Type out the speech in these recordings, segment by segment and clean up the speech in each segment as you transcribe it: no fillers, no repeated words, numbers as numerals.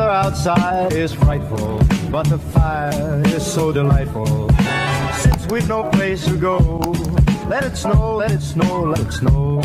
outside is frightful, but the fire is so delightful. Since we've no place to go, let it snow, let it snow, let it snow.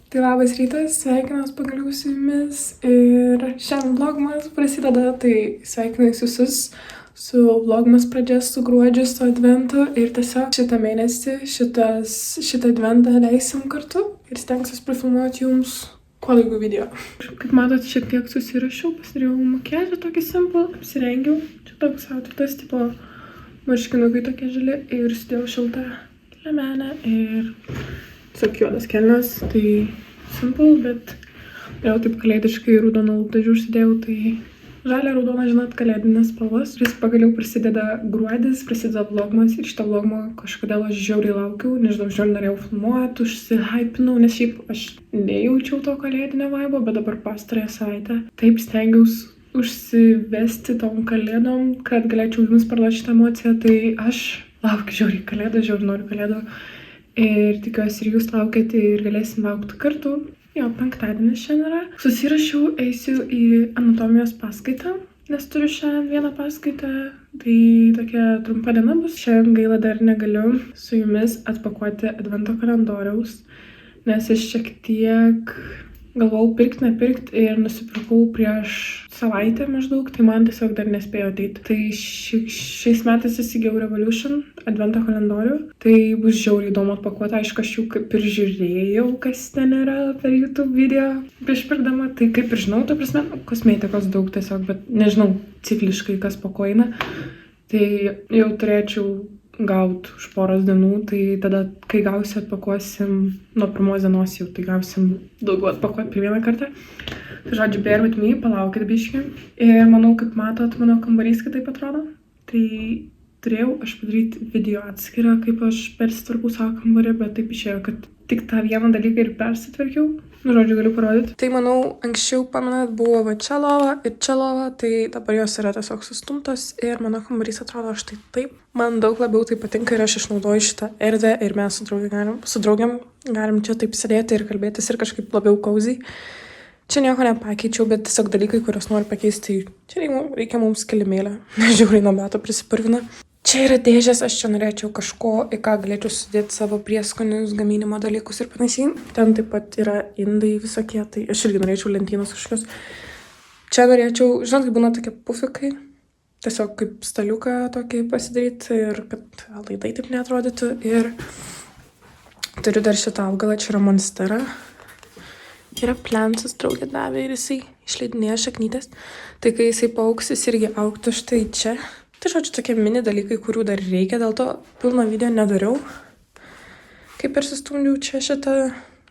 Tai labas rytas, sveikinuos pagaliau su jumis ir šiandien vlogmas prasideda, tai sveikinuos visus su vlogmas pradžia, su gruodžiu, su adventu ir tiesiog šitą mėnesį, šitą adventą leisim kartu ir stengsiuos prifilmuoti jums kuo daugiau video. Kaip matot, šiek tiek susirašiau, pasidariau makiažą tokį simple, apsirengiau, čia toks outfitas, tipo marškinukai tokie žali ir sudėjau šiltą liemenę ir tiesiog juodas kelnes, tai simple, bet jau taip kalėdiškai raudoną lūpdažių užsidėjau, tai žalia, raudona, žinot, kalėdinės spalvos. Vis pagaliau prasideda gruodis, prasideda vlogmas ir šitą vlogmą kažkodėl aš žiauriai laukiau, nežinau, norėjau filmuoti, užsihypinau, nes šiaip aš nejaučiau to kalėdinio vaibo, bet dabar pastarąją savaitę taip stengiausi užsivesti tom kalėdom, kad galėčiau jums parduoti šitą emociją, tai aš laukiu žiauriai kalėdų, žiauriai noriu kalėdų. Ir tikiuosi ir jūs laukiat ir galėsim laukti kartu. Jo, penktadienis šiandien yra. Susirašiau, eisiu į anatomijos paskaitą, nes turiu šiandien vieną paskaitą. Tai tokia trumpa diena bus. Šiandien gaila dar negaliu su jumis atpakuoti advento kalendoriaus, nes aš šiek tiek galvojau pirkt, nepirkt ir nusipirkau prieš savaitę maždaug, tai man tiesiog dar nespėjo ateiti. Tai šiais metais įsigijau Revolution advento kalendorių. Tai bus žiauriai įdomu atpakuoti. Aišku, aš jau kaip ir žiūrėjau, kas ten yra per YouTube video prieš pirkdama. Tai kaip ir žinau, ta prasme, kosmetikos daug tiesiog, bet nežinau cikliškai, kas po ko eina. Tai jau turėčiau gauti už poros dienų, tai tada, kai gausiu, atpakuosim nuo pirmos dienos jau, tai gausim daugiau atpakuoti per vieną kartą. Tai žodžiu, bear with me, palaukit biškį. Ir manau, kaip matot, mano kambarys kitaip atrodo. Tai turėjau aš padaryti video atskirą, kaip aš persitvarkau savo kambarį, bet taip išėjo, kad tik tą vieną dalyką ir persitvarkiau. Nu, žodžiu, galiu parodyti. Tai manau, anksčiau, pamenat, buvo va čia lova ir čia lova, tai dabar jos yra tiesiog sustumtos ir mano kambarys atrodo štai taip. Man daug labiau tai patinka ir aš išnaudoju šitą erdvę ir mes su draugiam galim čia taip sėdėti ir kalbėtis ir kažkaip labiau cozy. Čia nieko nepakeičiau, bet tiesiog dalykai, kuriuos noriu pakeisti, čia reikia mums kilimėlio. Žiauriai nuo metų prisipurvina. Čia yra dėžės, aš čia norėčiau kažko, į ką galėčiau sudėti savo prieskonius, gaminimo dalykus ir panašiai. Ten taip pat yra indai visokie, tai aš irgi norėčiau lentynos kažkokios. Čia norėčiau, žinot, kaip būna tokie pufikai, tiesiog kaip staliuką tokį pasidaryti ir kad laidai taip neatrodytų. Ir turiu dar šitą augalą, čia yra monstera. Yra plensas, draugė davė ir jisai išleidinėja šaknytės. Tai kai jisai paaugs, jis irgi augtų štai čia. Tai žodžiu, tokie mini dalykai, kurių dar reikia, dėl to pilno video nedariau. Kaip ir sustumdžiau čia šitą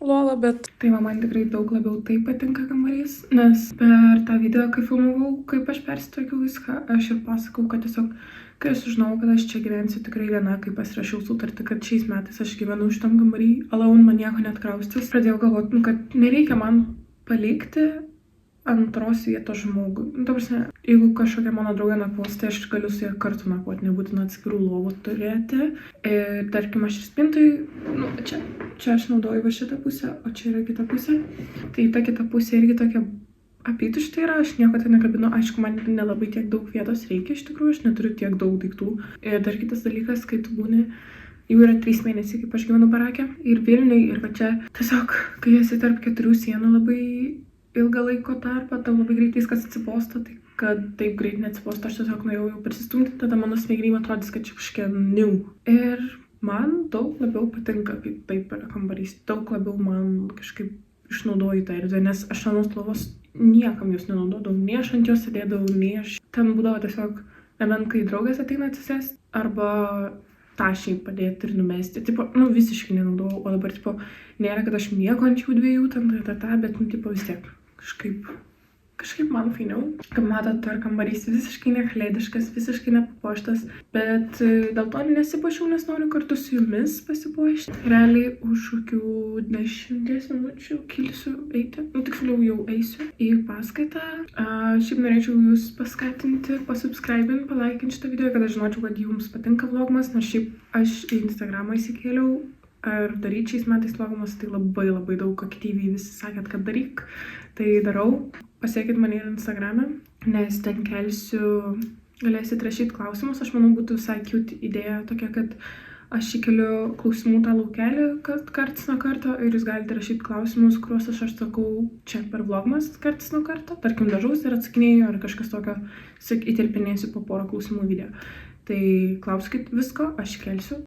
lovą, bet tai man tikrai daug labiau tai patinka kambarys, nes per tą video, kai filmavau, kaip aš persitvarkiau viską, aš ir pasakau, kad tiesiog, kai aš sužinojau, kad aš čia gyvensiu tikrai viena, kai pasirašiau sutartį, kad šiais metais aš gyvenu šitam kambarį, alone, man nieko net kraustis, pradėjau galvoti, kad nereikia man palikti antros vietos žmogui. Nu, ta prasme, jeigu kažkokia mano draugė nakvos, tai aš galiu su ja kartu nakvoti, nebūtina atskirų lovų turėti. Ir tarkim, aš ir spintui, nu, čia aš naudoju va šitą pusę, o čia yra kita pusė. Tai ta kita pusė irgi tokia apytuštė yra, aš nieko tai nekabinu, aišku, man nelabai tiek daug vietos reikia iš tikrųjų, aš neturiu tiek daug daiktų. Ir dar kitas dalykas, kai tu būni, jau yra 3 mėnesiai, kaip aš gyvenu barake, ir Vilniui, ir va čia tiesiog, kai esi tarp 4 sienų labai ilgą laiko tarpą, tau labai greit viskas atsibosta, tai kad taip greit neatsibosta, aš tiesiog nuėjau jau prisistumti, tada mano smegenim atrodys, kad čia kažkokia niu. Ir man daug labiau patinka, kaip taip yra kambarys, daug labiau man kažkaip išnaudoju tą erdvę, nes aš ant lovos niekam jos nenaudodavau, nei aš ant jos sėdėdavau, nei aš ten būdavo tiesiog, nebent kai draugės ateina atsisėsti, arba tašiai padėti ir numesti, tipo, nu, visiškai nenaudojau, o dabar, tipo, nėra, kad aš miegu ant jų dviejų, ten, bet, nu, tipo, vis tiek, kažkaip man fainiau. Kaip matot, ar kambarys visiškai nekalėdiškas, visiškai nepapuoštas, bet dėl to nesipuošiau, nes noriu kartu su jumis pasipuošti. Realiai už kokių 10 minučių kilsiu eiti, nu tiksliau jau eisiu į paskaitą. Šiaip norėčiau jūs paskatinti, pasubscribinti, palaikinti šitą video, kad aš žinočiau, kad jums patinka vlogmas, nors šiaip aš į Instagramą įsikėliau. Ar daryti šiais metais vlogmas, tai labai daug aktyviai visi sakėt, kad daryk, tai darau. Pasiekit mane ir Instagram'e, nes ten galėsit rašyti klausimus. Aš manau, būtų visai cute idėja tokia, kad aš įkeliu klausimų tą laukelį karts nuo karto ir jūs galite rašyti klausimus, kuriuos aš sakau čia per vlogmas karts nuo karto. Tarkim, dažaus ir atsakinėju, ar kažkas tokio, įtilpinėsiu po porą klausimų video. Tai klauskit visko, aš kelsiu.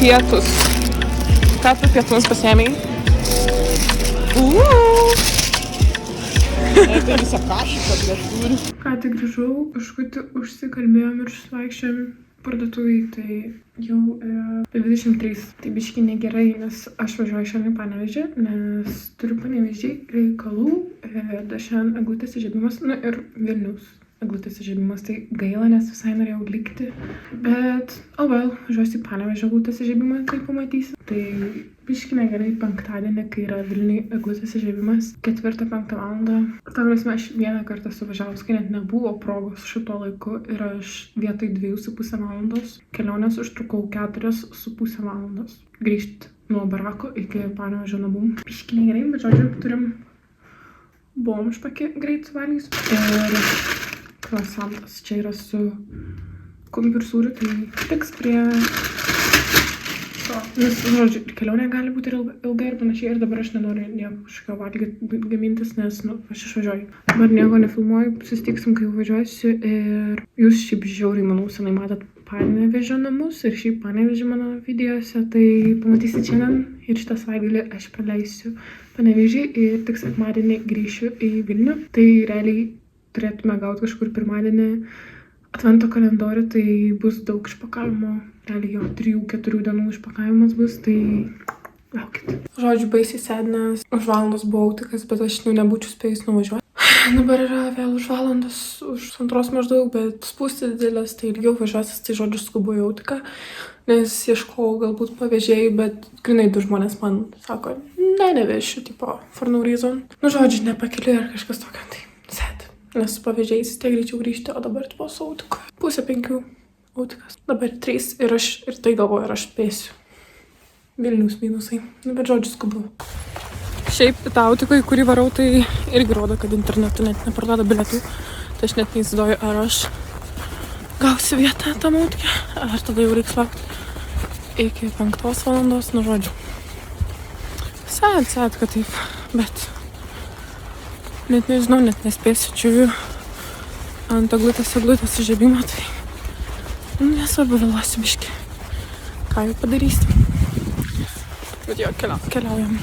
Pietus. Ką tu pietums pasiėmei? Tai visą kašį, kad aš turiu. Ką tik grįžau, kažkutį užsikalbėjom ir išvaikščiojom parduotuvėj, tai jau yra 23. Tai biški negerai, nes aš važiuoju šiandien į Panevėžį, nes turiu Panevėžį reikalų, šiandien eglutės įžiebimas, nu ir Vilniaus eglutės įžiebimas, tai gaila, nes visai norėjau likti, bet, važiuosiu į Panevėžio eglutės įžiebimą, tai pamatysi. Tai biški negerai penktadienį, kai yra Vilniui eglutės įžiebimas, 4-5 valandą. Tam prasme, aš vieną kartą suvažiavus, kai net nebuvo progos šito laiku ir aš vietoj 2,5 valandos kelionės užtrukau 4,5 valandos. Grįžti nuo barako iki Panevėžio namų. Biški negerai, bet žodžiu, turim bomž tokį greit suvalgys. Ir croissantas čia yra su kumpiu ir sūriu, tai tiks prie to. Nes, žodžiu, ir kelionė gali būti ir ilga ir panašiai, ir dabar aš nenoriu nieko kažką valgyti, gamintis, nes, aš išvažiuoju. Dabar nieko nefilmuoju, susitiksim, kai važiuosiu, ir jūs šiaip žiauriai, manau, senai matot Panevėžio namus, ir šiaip Panevėžį mano videose, tai pamatysit šiandien, ir šitą savaitgalį aš praleisiu Panevėžį, ir tik sekmadienį grįšiu į Vilnių. Tai realiai turėtume gauti kažkur pirmadienį advento kalendorių, tai bus daug išpakavimo, realiai jo 3-4 dienų išpakavimas bus, tai laukit. Žodžiu, baisiai sėdinęs, už valandos buvau tikras, bet aš nebūčiau spėjus nuvažiuoti. Dabar yra vėl už valandos, už 2 maždaug, bet spūsti didelės, tai ilgiau važiuosis, tai žodžiu skubu jau tik, nes ieškojau galbūt pavėžėjų, bet grinai 2 žmonės man sako, nevešiu, tipo, for no reason. Nu, žodžiu, nepakeliu ar kažkas tokio, tai sėdi. Nes su pavėžėjais tiek greičiau grįžti, o dabar tipo sau tik 4:30 Autikas. Dabar 3 ir aš ir tai galvoju, ar aš spėsiu. Vilniaus minusai. Nu, bet žodžiu skubu. Šiaip tą autiką, į kurį varau, tai irgi rodo, kad internetu net neparduoda bilietų. Tai aš net neįsivaizduoju, ar aš gausiu vietą tam autikė, ar tada jau reiks laukti iki 5 valandos, nu žodžiu. Sėt, kad taip, bet net nežinau, net nespėsiu čiūviu ant eglutės įžiebimo, tai nesvarbu, vėluosiu biškį. Ką jau padarysim? Bet jo, keliaujam.